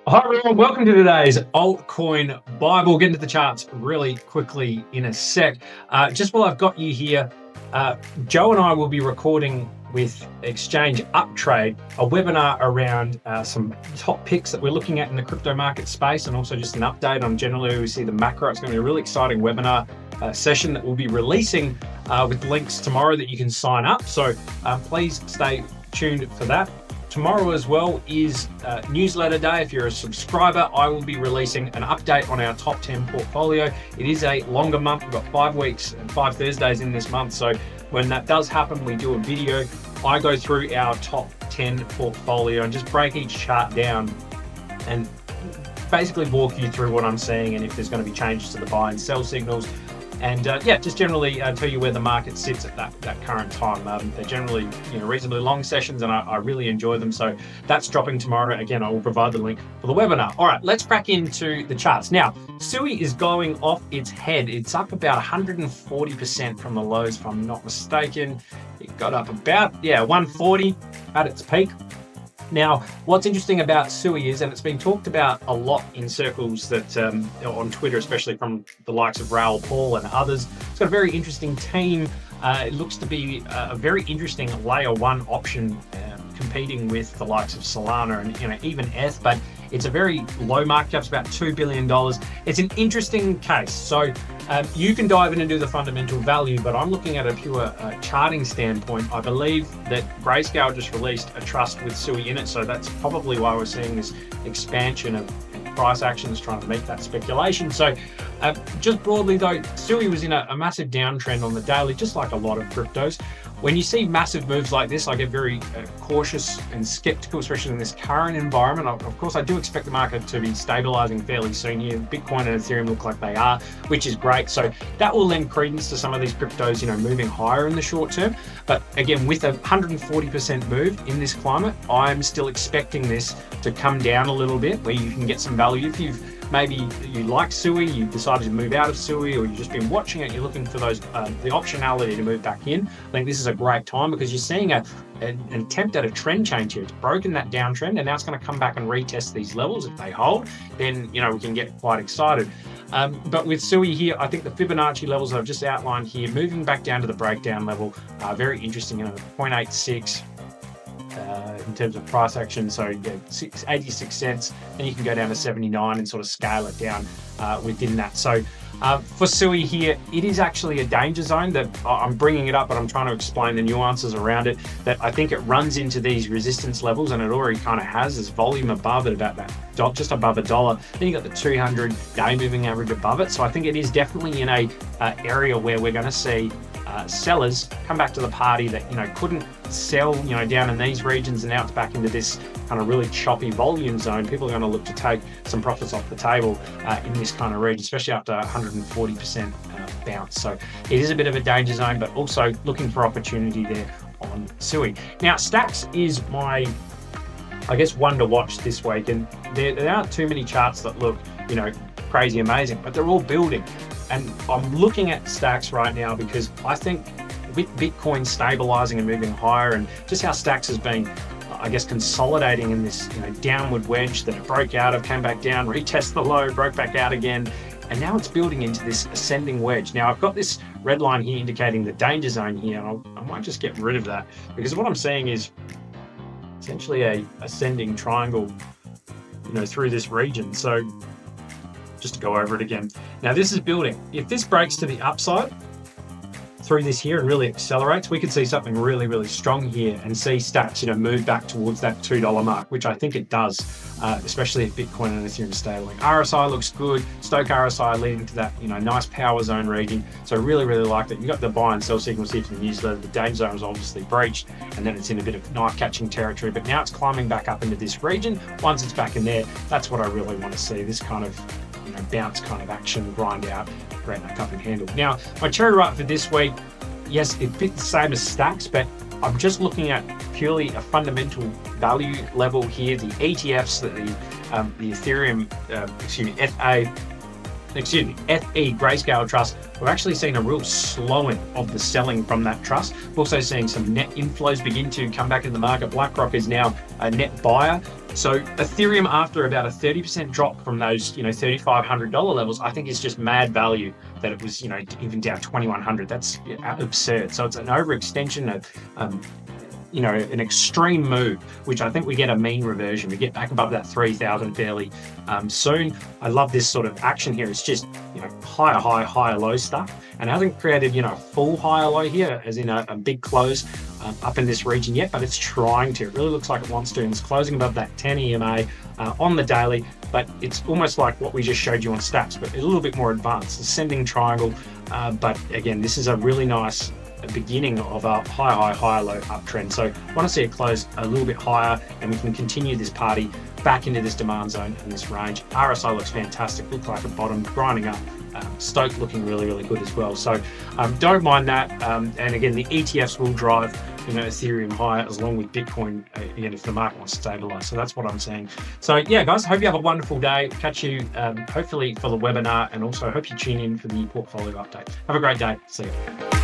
Hi everyone, welcome to today's Altcoin Bible. Get into the charts really quickly in a sec. Just while I've got you here, Joe and I will be recording with exchange Uptrade a webinar around some top picks that we're looking at in the crypto market space, and also just an update on generally we see the macro. It's going to be a really exciting webinar session that we'll be releasing with links tomorrow that you can sign up. So please stay tuned for that. Tomorrow as well is newsletter day. If you're a subscriber, I will be releasing an update on our top 10 portfolio. It is a longer month. We've got 5 weeks and 5 Thursdays in this month. So when that does happen, we do a video. I go through our top 10 portfolio and just break each chart down and basically walk you through what I'm seeing and if there's going to be changes to the buy and sell signals. And just generally tell you where the market sits at that current time. They're generally reasonably long sessions, and I really enjoy them. So that's dropping tomorrow. Again, I will provide the link for the webinar. All right, let's crack into the charts. Now, SUI is going off its head. It's up about 140% from the lows, if I'm not mistaken. It got up about 140 at its peak. Now, what's interesting about SUI is, and it's been talked about a lot in circles that on Twitter, especially from the likes of Raoul Paul and others, it's got a very interesting team. It looks to be a very interesting layer one option competing with the likes of Solana and even ETH, but it's a very low market cap. It's about $2 billion. It's an interesting case. So you can dive in and do the fundamental value, but I'm looking at a pure charting standpoint. I believe that Grayscale just released a trust with SUI in it, so that's probably why we're seeing this expansion of price actions trying to meet that speculation. So just broadly though, SUI was in a massive downtrend on the daily, just like a lot of cryptos. When you see massive moves like this, I get very cautious and skeptical, especially in this current environment. Of course, I do expect the market to be stabilizing fairly soon here. Bitcoin and Ethereum look like they are, which is great. So that will lend credence to some of these cryptos, moving higher in the short term. But again, with a 140% move in this climate, I'm still expecting this to come down a little bit, where you can get some value. If maybe you like SUI, you've decided to move out of SUI, or you've just been watching it, you're looking for those the optionality to move back in. I think this is a great time because you're seeing an attempt at a trend change here. It's broken that downtrend, and now it's going to come back and retest these levels. If they hold, then we can get quite excited. But with SUI here, I think the Fibonacci levels that I've just outlined here, moving back down to the breakdown level, very interesting. 0.86. In terms of price action, so 86 cents, then you can go down to 79 and sort of scale it down within that. So for SUI here, it is actually a danger zone that I'm bringing it up, but I'm trying to explain the nuances around it, that I think it runs into these resistance levels, and it already kind of has this volume above it, about that just above $1. Then you got the 200-day moving average above it. So I think it is definitely in a area where we're going to see sellers come back to the party that couldn't sell down in these regions, and now it's back into this kind of really choppy volume zone. People are going to look to take some profits off the table in this kind of region, especially after 140% bounce. So it is a bit of a danger zone, but also looking for opportunity there on SUI. Now, STX is my, I guess, one to watch this week, and there aren't too many charts that look crazy amazing, but they're all building. And I'm looking at STX right now because I think with Bitcoin stabilizing and moving higher, and just how STX has been, I guess, consolidating in this downward wedge that it broke out of, came back down, retested the low, broke back out again, and now it's building into this ascending wedge. Now I've got this red line here indicating the danger zone here, and I might just get rid of that, because what I'm seeing is essentially a ascending triangle through this region. So just to go over it again. Now this is building. If this breaks to the upside through this here and really accelerates, we could see something really, really strong here and see STX, move back towards that $2 mark, which I think it does, especially if Bitcoin and Ethereum stabilizing. RSI looks good. Stoke RSI leading to that, nice power zone region. So really, really like that. You got the buy and sell signals here from the newsletter. The danger zone was obviously breached, and then it's in a bit of knife catching territory, but now it's climbing back up into this region. Once it's back in there, that's what I really want to see. This kind of bounce kind of action, grind out, create that cup and handle. Now, my cherry ripe for this week, yes, it fits the same as STX, but I'm just looking at purely a fundamental value level here. The ETFs that the Ethereum, FE Grayscale Trust, we're actually seeing a real slowing of the selling from that trust. We're also seeing some net inflows begin to come back in the market. BlackRock is now a net buyer So Ethereum, after about a 30% drop from those, $3,500 levels, I think is just mad value that it was, even down 2,100. That's absurd. So it's an overextension of, an extreme move, which I think we get a mean reversion. We get back above that 3,000 fairly soon. I love this sort of action here. It's just, higher high, higher low stuff, and it hasn't created, a full higher low here, as in a big close up in this region yet, but it's trying to. It really looks like it wants to, and it's closing above that 10 EMA on the daily, but it's almost like what we just showed you on stats, but a little bit more advanced, ascending triangle. But again, this is a really nice beginning of a high low uptrend. So I want to see it close a little bit higher, and we can continue this party back into this demand zone in this range. RSI looks fantastic, looks like a bottom, grinding up. Stoke looking really good as well. So don't mind that. And again, the ETFs will drive Ethereum higher, as long with Bitcoin, again, if the market wants to stabilize. So that's what I'm saying. So yeah, guys, hope you have a wonderful day. Catch you hopefully for the webinar, and also hope you tune in for the portfolio update. Have a great day. See you.